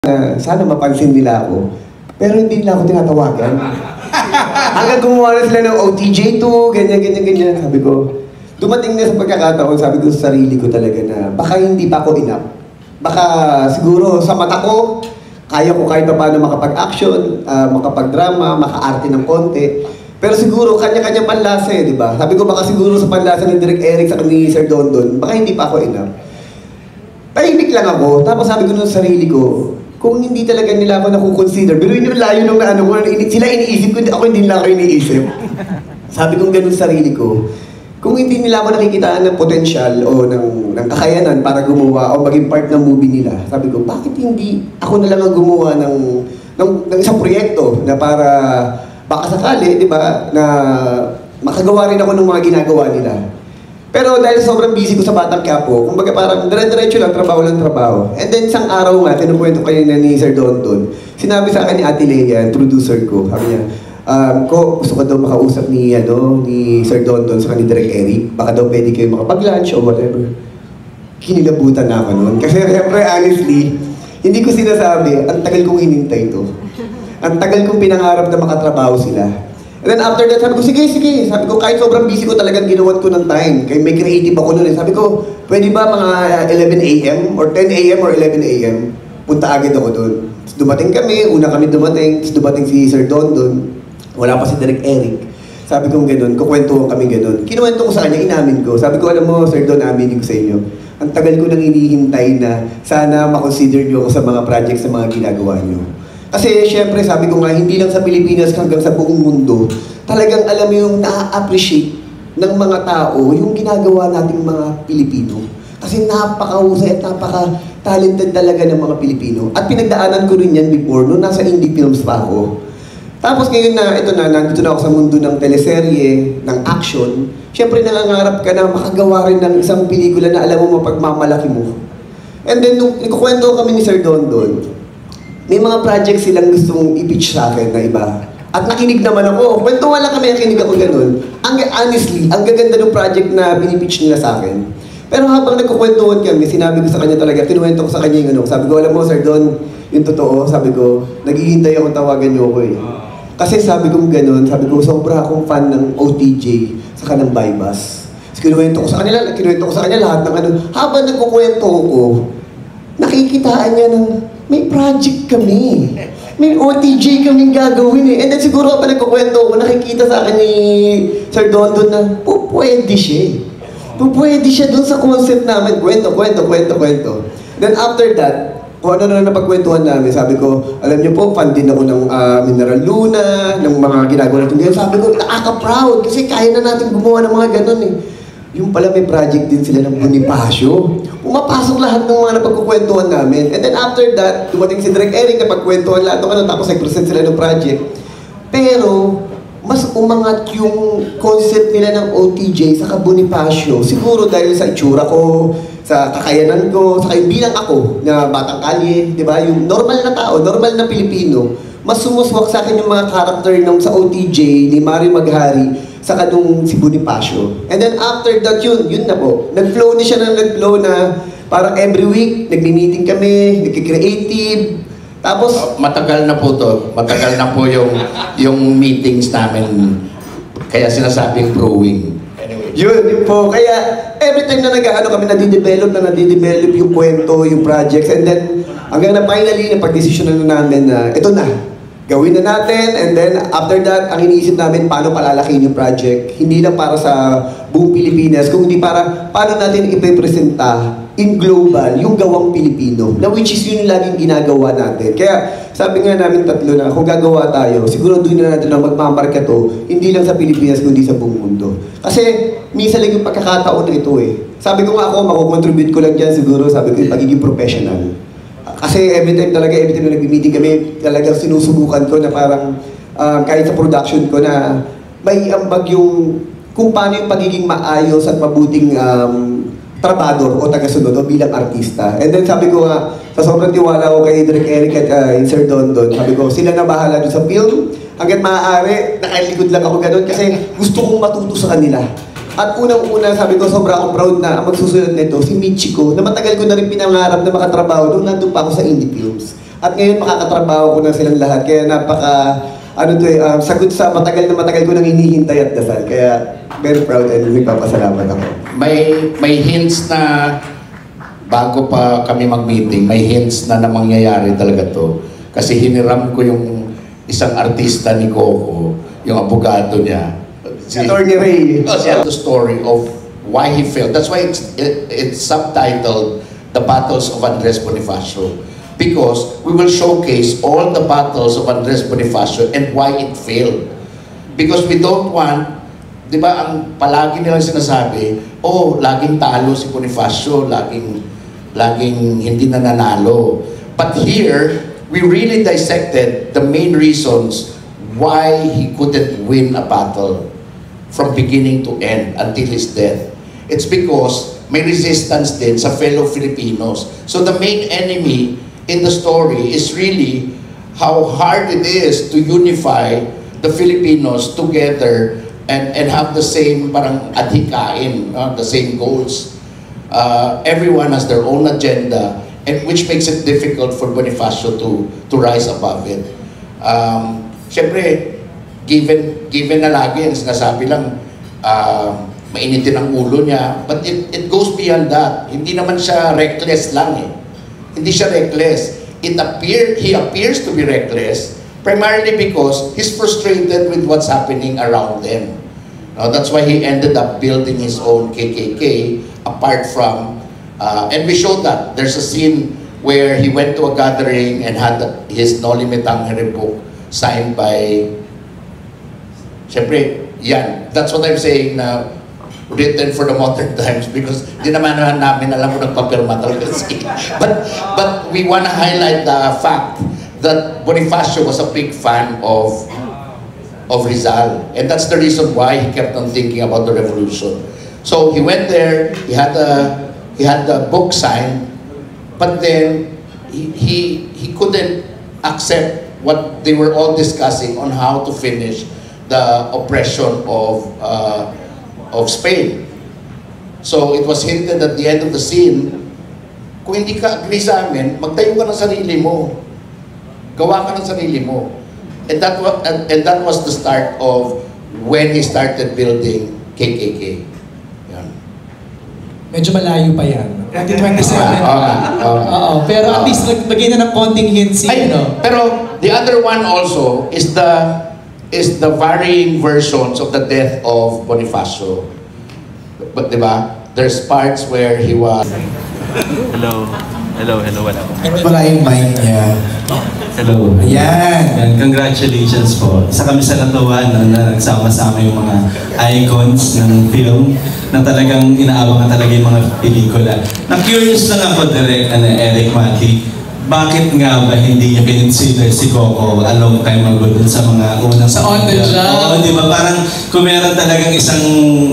na sana mapansin nila ako, pero hindi nila ako tinatawagan. Hanggang gumawa na sila ng OTJ2, ganyan. Sabi ko, dumating na sa pagkakataon, sabi ko sa sarili ko talaga na baka hindi pa ako enough. Baka siguro sa mata ko, kaya ko kahit pa paano makapag-action, makapag-drama, maka-arte ng konti. Pero siguro, kanya-kanya panlasa di ba? Sabi ko, baka siguro sa panlasa ni Direk Eric sa ni Sir Dondon, baka hindi pa ako enough. Tahimik lang ako, tapos sabi ko sa sarili ko, kung hindi talaga nila ako nakukonsider, pero yun yung layo nung naano ko, sila iniisip ko, ako hindi nila ako iniisip. Sabi ko ganun sa sarili ko, kung hindi nila ako nakikitaan ng potensyal o ng kakayanan para gumawa o maging part ng movie nila, sabi ko, bakit hindi ako na lang ang gumawa ng isang proyekto na para baka sakali, di ba, na makagawa rin ako ng mga ginagawa nila. Pero dahil sobrang busy ko sa Batang Quiapo, kumbaga parang dire-diretso lang, trabaho lang trabaho. And then isang araw nga, tinukwento kayo na ni Sir Dondon, sinabi sa akin ni Ate Leia, producer ko, sabi niya, gusto ko daw makausap ni Sir Dondon sa ni Direk Eric, baka daw pwede kayo makapag-lunch o whatever. Kinilabutan na ako noon. Kasi siyempre, honestly, hindi ko sinasabi, ang tagal kong hinintay ito. Ang tagal kong pinangarap na makatrabaho sila. And then after that, sabi ko, sige. Sabi ko, kahit sobrang busy ko talagang ginawan ko ng time. Kaya may creative ako noon. Sabi ko, pwede ba mga 11 a.m. or 10 a.m. or 11 a.m. Punta agad ako doon. Tapos dumating kami, una kami dumating, tapos dumating si Sir Dondon. Wala pa si Direk Eric. Sabi ko gano'n, kukwentuhan kami gano'n. Kinuwento ko sa kanya, inamin ko. Sabi ko, alam mo, Sir Don, aminin ko sa inyo. Ang tagal ko nang hinihintay na sana makonsider niyo ako sa mga projects na mga ginagawa niyo. Kasi syempre sabi ko nga, hindi lang sa Pilipinas hanggang sa buong mundo, talagang alam mo yung na-appreciate ng mga tao yung ginagawa nating mga Pilipino. Kasi napakahusay at napaka-talented talaga ng mga Pilipino. At pinagdaanan ko rin yan before, noong nasa indie films pa ako. Tapos ngayon na, nandito na ako sa mundo ng teleserye, ng action, syempre nangangarap ka na makagawa rin ng isang pelikula na alam mo mapagmamalaki mo. And then nung ikukwento kami ni Sir Dondon, may mga project silang gustong i-pitch sa akin na iba. At nakinig naman ako. Kwentuhan lang kami, nakinig ako ganun. Honestly, ang gaganda ng project na pinipitch nila sa akin. Pero habang nagkukwentuhan kami, sinabi ko sa kanya talaga, kinuwento ko sa kanya yung ano. Sabi ko, alam mo, Sir Don, yung totoo, sabi ko, naghihintay akong tawagan niyo ako eh. Kasi sabi ko ganun, sabi ko, sobra akong fan ng OTJ sa kanang Baybas. Kinuwento ko sa kanya lahat ng ano. Habang nagkukwento ko, nakikitaan niya ng may project kami. May OTJ kaming gagawin eh. And then siguro pa nagkukwento ko, nakikita sa akin ni Sir Dondon na pwede siya. Pwede siya dun sa concept namin. Kwento. Then after that, kung ano na napagkwentuhan namin, sabi ko, alam niyo po, fan din ako ng Mineral Luna, ng mga ginagawa natin ngayon. Sabi ko, nakaka-proud kasi kaya na natin gumawa ng mga ganun eh. Yung pala may project din sila ng Bonifacio. Pumapasok lahat ng mga napagkukwentuhan namin. And then after that, dumating si Direk Eric, napagkwentuhan lahat ng ano, tapos nag-present sila ng project. Pero, mas umangat yung concept nila ng OTJ sa Bonifacio. Siguro dahil sa itsura ko, sa kakayanan ko, sa bilang ako na batang kalye, di ba? Yung normal na tao, normal na Pilipino, mas sumuswak sa akin yung mga character ng sa OTJ ni Mario Maghari sa kanong si Bonifacio. And then after that yun na po. Nag-flow na siya parang every week, nagmi-meeting kami, nagki-creative. Tapos matagal na po to. Matagal na po yung meetings namin. Kaya sinasabing brewing. Anyway. Yun po. Kaya every time na kami, nadidevelop yung kwento, yung projects. And then hanggang na finally, napag-desisyonan na namin na ito na. Gawin na natin, and then after that, ang iniisip namin paano palalakihin yung project. Hindi lang para sa buong Pilipinas, kundi para paano natin ipepresenta in global yung gawang Pilipino, na which is yun yung laging ginagawa natin. Kaya sabi nga namin tatlo na kung gagawa tayo, siguro doon na natin na magmamarka to, hindi lang sa Pilipinas, kundi sa buong mundo. Kasi minsan lang yung pagkakataon na ito eh. Sabi ko nga ako, makukontribute ko lang dyan siguro, sabi ko yung pagiging professional. Kasi every time na nag-meeting kami, talagang sinusubukan ko na parang kahit sa production ko na may ambag yung kung paano yung pagiging maayos at mabuting trabador o tagasunod o bilang artista. And then sabi ko nga, sa sobrang tiwala ko kay Direk Eric at Sir Dondon, sabi ko, sila na bahala doon sa film. Hanggat maaari, nakalikod lang ako ganun kasi gusto kong matuto sa kanila. At unang-una, sabi ko, sobra akong proud na ang magsusunod nito, si Michiko, na matagal ko na rin pinangarap na makatrabaho nung nandun pa ako sa indie films. At ngayon makakatrabaho ko na silang lahat. Kaya sagot sa matagal ko nang hinihintay at dasal. Kaya very proud and nagpapasalamat ako. May hints na bago pa kami mag-meeting, may hints na mangyayari talaga to. Kasi hiniram ko yung isang artista ni Coco, yung abogado niya. Si Attorney Ray. The story of why he failed. That's why it's subtitled The Battles of Andres Bonifacio. Because we will showcase all the battles of Andres Bonifacio and why it failed. Because we don't want, di ba, ang palagi nilang sinasabi, laging talo si Bonifacio, laging hindi nananalo. But here, we really dissected the main reasons why he couldn't win a battle from beginning to end until his death. It's because may resistance din sa fellow Filipinos. So the main enemy in the story is really how hard it is to unify the Filipinos together and have the same parang adhikain, the same goals. Everyone has their own agenda, and which makes it difficult for Bonifacio to rise above it. Siyempre, given na lagi ang sinasabi lang, mainitin ang ulo niya, but it goes beyond that. Hindi naman siya reckless lang eh. Hindi siya reckless. He appears to be reckless primarily because he's frustrated with what's happening around them. That's why he ended up building his own KKK apart from, and we showed that. There's a scene where he went to a gathering and had his No Limitang book signed by, siyempre, yan. That's what I'm saying na written for the modern times because di naman namin alam kung nagpapirma talaga siya. But we want to highlight the fact that Bonifacio was a big fan of Rizal. And that's the reason why he kept on thinking about the revolution. So he went there, he had the book signed, but then he couldn't accept what they were all discussing on how to finish the oppression of Spain. So it was hinted at the end of the scene, kung hindi ka agree sa amin, magtayo ka ng sarili mo. Gawa ka ng sarili mo. And that was the start of when he started building KKK. Yan. Medyo malayo pa yan. 2027. Oo. Pero at least nagbigay na ng konting hints. Pero the other one also is the varying versions of the death of Bonifacio. But diba, there's parts where he was... Hello, wala po. Wala yung mic niya. Hello. Ayan. Congratulations po. Isa kami sa natuwa na nagsama-sama yung mga icons ng film na talagang inaabangan talaga yung mga pelikula. Na-curious lang ako, Eric Maki, bakit nga ba hindi niya kinonsider si Coco a long time ago dun sa mga unang... Sa On the Job? Oo, di ba? Parang kung meron talagang isang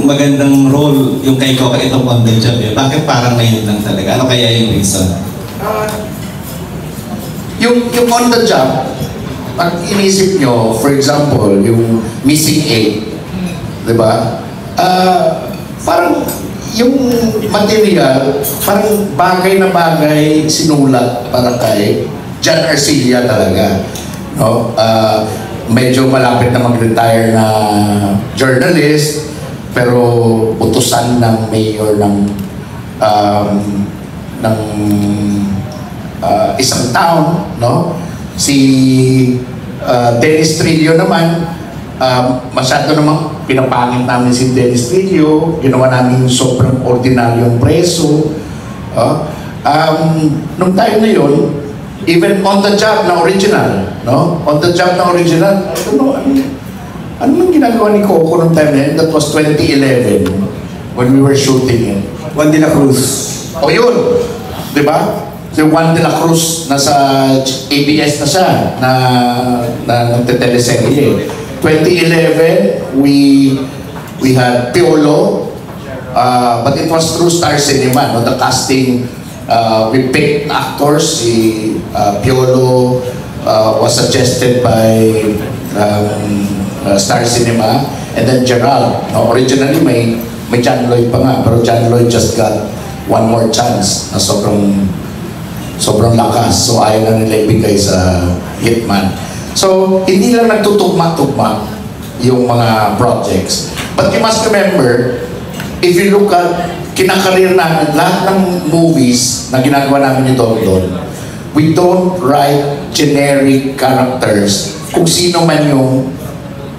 magandang role yung kay Coco itong On the Job, bakit parang ngayon lang talaga? Ano kaya yung reason? Yung On the Job, pag inisip nyo, for example, yung Missing 8, di ba? Parang yung material, parang bagay na bagay sinulat para kay John Arcilla talaga. No? Medyo malapit na mag-retire na journalist, pero utusan ng mayor ng isang town, no? Si Dennis Trillo naman, masyado namang pinapangit namin si Dennis Trillo, ginawa namin sobrang ordinaryong preso. Nung time na yun, even On the Job na original, no? On the Job na original, ano nang ginagawa ni Coco nung time na yun? That was 2011 when we were shooting it. Juan de la Cruz. O yun, di ba? Si Juan de la Cruz, nasa ABS na siya, na nagte-teleserye. 2011, we had Piolo, but it was through Star Cinema, no? The casting, we picked actors. Si Piolo was suggested by Star Cinema, and then Gerald. No? Originally, may John Lloyd pa nga, pero John Lloyd just got one more chance na sobrang Sobrang lakas. So ayaw na nila ibigay sa hitman. So hindi lang nagtutugma-tugma yung mga projects. But you must remember, if you look at kinakarir namin, lahat ng movies na ginagawa namin ni Don Don, we don't write generic characters kung sino man yung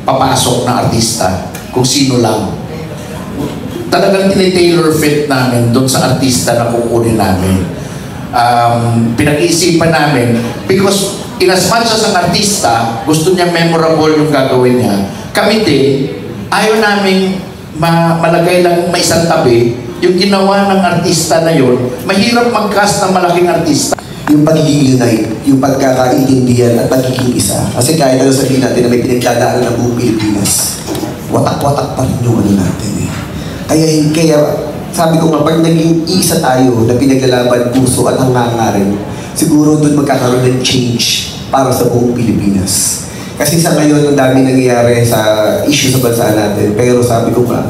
papasok na artista, kung sino lang. Talagang tinitailor fit namin doon sa artista na kukunin namin. Pinag-iisipan namin because in as much as ang artista gusto niya memorable yung gagawin niya, kami din ayaw namin malagay lang maisang tabi yung ginawa ng artista na yun. Mahirap mag-cast ng malaking artista. Yung pagiging unite, yung pagkakaintindihan at pagiging isa. Kasi kahit ano sabihin natin na may pinagdadaan ng buong Pilipinas, watak-watak pa rin yung ano natin eh. Kaya sabi ko nga, pag naging isa tayo na pinaglalaban puso at hangangarin, siguro doon magkakaroon ng change para sa buong Pilipinas. Kasi sa ngayon, ang dami nangyayari sa issue sa bansa natin. Pero sabi ko nga,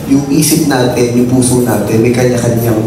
yung isip natin, yung puso natin, may kanya-kanyang